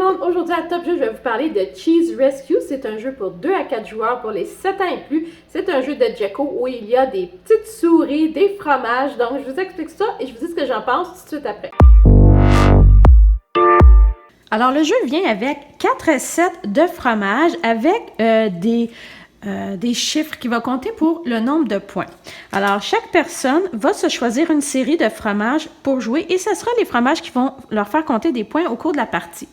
monde, aujourd'hui à Top Jeu, je vais vous parler de Cheese Rescue. C'est un jeu pour 2 à 4 joueurs pour les 7 ans et plus. C'est un jeu de Jeko où il y a des petites souris, des fromages. Donc je vous explique ça et je vous dis ce que j'en pense tout de suite après. Alors le jeu vient avec 4 sets de fromages avec des chiffres qui vont compter pour le nombre de points. Alors, chaque personne va se choisir une série de fromages pour jouer et ce sera les fromages qui vont leur faire compter des points au cours de la partie.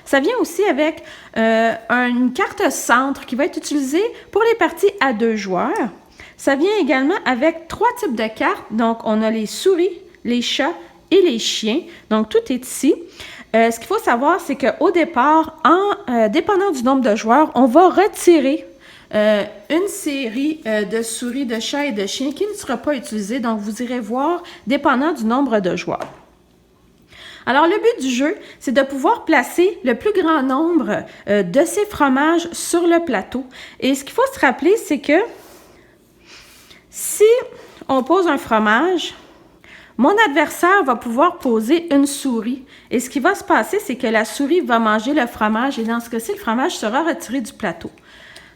Ça vient aussi avec une carte centre qui va être utilisée pour les parties à 2 joueurs. Ça vient également avec 3 types de cartes. Donc, on a les souris, les chats et les chiens. Donc, tout est ici. Ce qu'il faut savoir, c'est qu'au départ, dépendant du nombre de joueurs, on va retirer une série de souris, de chats et de chiens qui ne sera pas utilisée. Donc, vous irez voir dépendant du nombre de joueurs. Alors, le but du jeu, c'est de pouvoir placer le plus grand nombre de ces fromages sur le plateau. Et ce qu'il faut se rappeler, c'est que si on pose un fromage, mon adversaire va pouvoir poser une souris. Et ce qui va se passer, c'est que la souris va manger le fromage et dans ce cas-ci, le fromage sera retiré du plateau.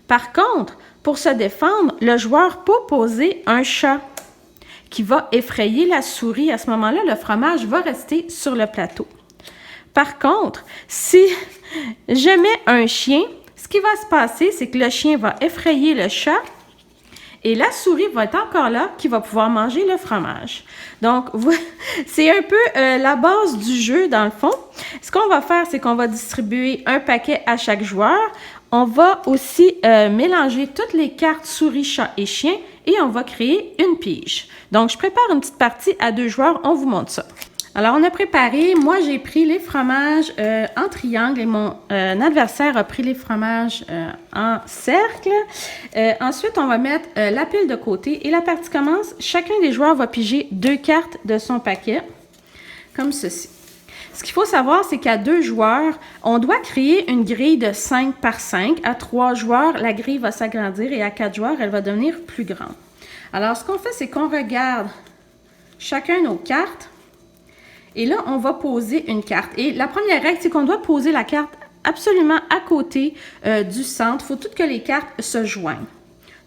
Par contre, pour se défendre, le joueur peut poser un chat qui va effrayer la souris. À ce moment-là, le fromage va rester sur le plateau. Par contre, si je mets un chien, ce qui va se passer, c'est que le chien va effrayer le chat et la souris va être encore là qui va pouvoir manger le fromage. Donc, c'est un peu la base du jeu dans le fond. Ce qu'on va faire, c'est qu'on va distribuer un paquet à chaque joueur. On va aussi mélanger toutes les cartes souris, chat et chien et on va créer une pige. Donc, je prépare une petite partie à 2 joueurs. On vous montre ça. Alors, on a préparé, moi j'ai pris les fromages en triangle et mon adversaire a pris les fromages en cercle. Ensuite, on va mettre la pile de côté et la partie commence. Chacun des joueurs va piger 2 cartes de son paquet, comme ceci. Ce qu'il faut savoir, c'est qu'à 2 joueurs, on doit créer une grille de 5 par 5. À 3 joueurs, la grille va s'agrandir et à 4 joueurs, elle va devenir plus grande. Alors, ce qu'on fait, c'est qu'on regarde chacun nos cartes. Et là, on va poser une carte. Et la première règle, c'est qu'on doit poser la carte absolument à côté du centre. Il faut toutes que les cartes se joignent.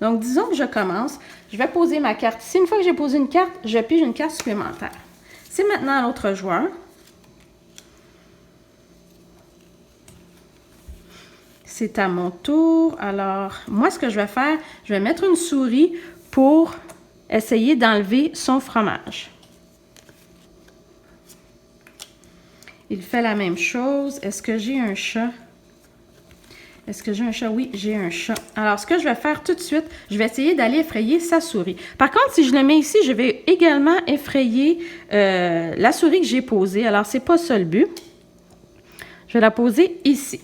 Donc, disons que je commence. Je vais poser ma carte ici. Une fois que j'ai posé une carte, je pige une carte supplémentaire. C'est maintenant à l'autre joueur. C'est à mon tour. Alors, moi, ce que je vais faire, je vais mettre une souris pour essayer d'enlever son fromage. Il fait la même chose. Est-ce que j'ai un chat? Est-ce que j'ai un chat? Oui, j'ai un chat. Alors, ce que je vais faire tout de suite, je vais essayer d'aller effrayer sa souris. Par contre, si je le mets ici, je vais également effrayer la souris que j'ai posée. Alors, c'est pas ça le but. Je vais la poser ici.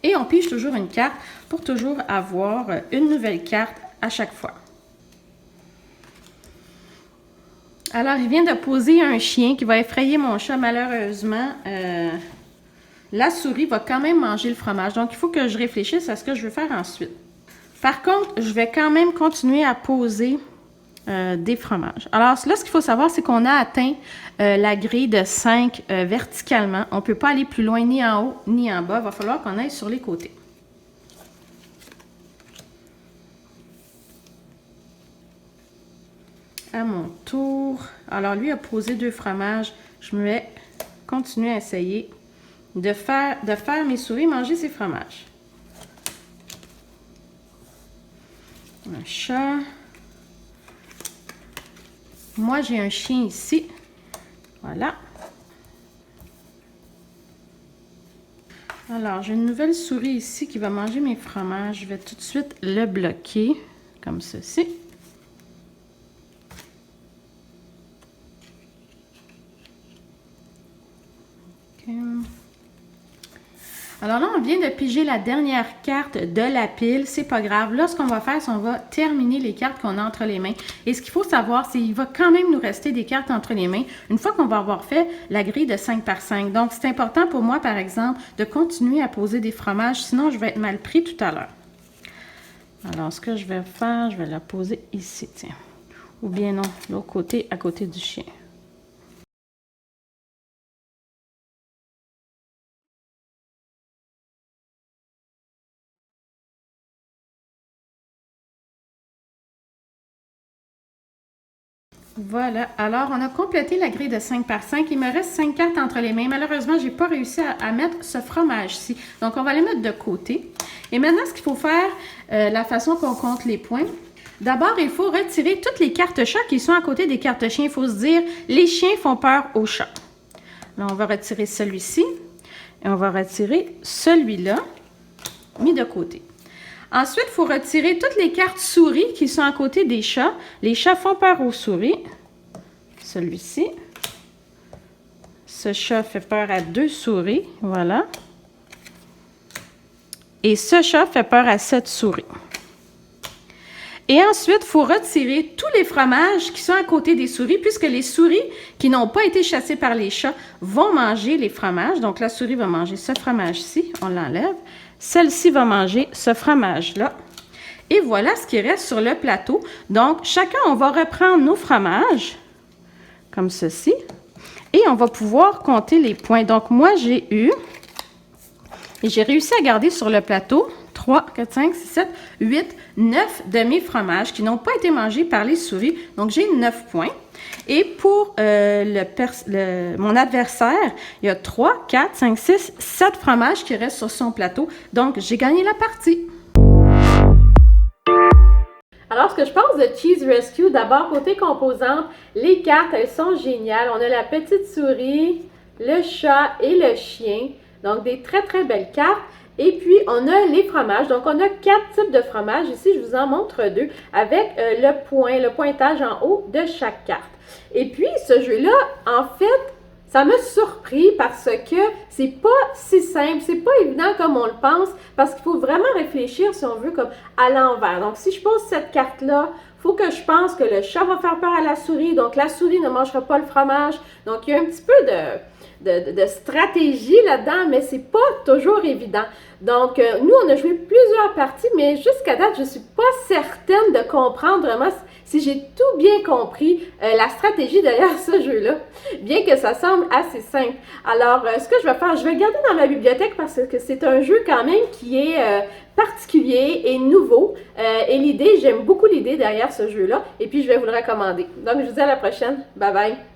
Et on pige toujours une carte pour toujours avoir une nouvelle carte à chaque fois. Alors, il vient de poser un chien qui va effrayer mon chat. Malheureusement, la souris va quand même manger le fromage. Donc, il faut que je réfléchisse à ce que je veux faire ensuite. Par contre, je vais quand même continuer à poser des fromages. Alors, là, ce qu'il faut savoir, c'est qu'on a atteint la grille de 5 verticalement. On ne peut pas aller plus loin ni en haut ni en bas. Il va falloir qu'on aille sur les côtés. À mon tour. Alors, lui a posé 2 fromages. Je vais continuer à essayer de faire mes souris manger ses fromages. Un chat. Moi, j'ai un chien ici. Voilà. Alors, j'ai une nouvelle souris ici qui va manger mes fromages. Je vais tout de suite le bloquer, comme ceci. Okay. Alors là, on vient de piger la dernière carte de la pile. C'est pas grave. Là, ce qu'on va faire, c'est qu'on va terminer les cartes qu'on a entre les mains. Et ce qu'il faut savoir, c'est qu'il va quand même nous rester des cartes entre les mains une fois qu'on va avoir fait la grille de 5 par 5. Donc, c'est important pour moi, par exemple, de continuer à poser des fromages. Sinon, je vais être mal pris tout à l'heure. Alors, ce que je vais faire, je vais la poser ici, tiens. Ou bien non, l'autre côté, à côté du chien. Voilà, alors on a complété la grille de 5 par 5. Il me reste 5 cartes entre les mains. Malheureusement, je n'ai pas réussi à mettre ce fromage-ci. Donc, on va les mettre de côté. Et maintenant, ce qu'il faut faire, la façon qu'on compte les points, d'abord, il faut retirer toutes les cartes chats qui sont à côté des cartes chiens. Il faut se dire, les chiens font peur aux chats. Là, on va retirer celui-ci et on va retirer celui-là, mis de côté. Ensuite, il faut retirer toutes les cartes souris qui sont à côté des chats. Les chats font peur aux souris. Celui-ci. Ce chat fait peur à 2 souris. Voilà. Et ce chat fait peur à 7 souris. Et ensuite, il faut retirer tous les fromages qui sont à côté des souris, puisque les souris qui n'ont pas été chassées par les chats vont manger les fromages. Donc, la souris va manger ce fromage-ci. On l'enlève. Celle-ci va manger ce fromage-là. Et voilà ce qui reste sur le plateau. Donc, chacun, on va reprendre nos fromages, comme ceci. Et on va pouvoir compter les points. Donc, moi, j'ai réussi à garder sur le plateau 3, 4, 5, 6, 7, 8, 9 de mes fromages qui n'ont pas été mangés par les souris. Donc, j'ai 9 points. Et pour mon adversaire, il y a 3, 4, 5, 6, 7 fromages qui restent sur son plateau. Donc, j'ai gagné la partie. Alors, ce que je pense de Cheese Rescue, d'abord, côté composante, les cartes, elles sont géniales. On a la petite souris, le chat et le chien. Donc, des très, très belles cartes. Et puis, on a les fromages. Donc, on a 4 types de fromages. Ici, je vous en montre 2 avec le pointage en haut de chaque carte. Et puis, ce jeu-là, en fait, ça m'a surpris parce que c'est pas si simple, c'est pas évident comme on le pense, parce qu'il faut vraiment réfléchir, si on veut, comme à l'envers. Donc, si je pose cette carte-là, il faut que je pense que le chat va faire peur à la souris, donc la souris ne mangera pas le fromage. Donc, il y a un petit peu de stratégie là-dedans, mais c'est pas toujours évident. Donc, nous, on a joué plusieurs parties, mais jusqu'à date, je ne suis pas certaine de comprendre vraiment si j'ai tout bien compris la stratégie derrière ce jeu-là, bien que ça semble assez simple. Alors, ce que je vais faire, je vais le garder dans ma bibliothèque parce que c'est un jeu quand même qui est particulier et nouveau. Et l'idée, j'aime beaucoup l'idée derrière ce jeu-là, et puis je vais vous le recommander. Donc, je vous dis à la prochaine. Bye bye!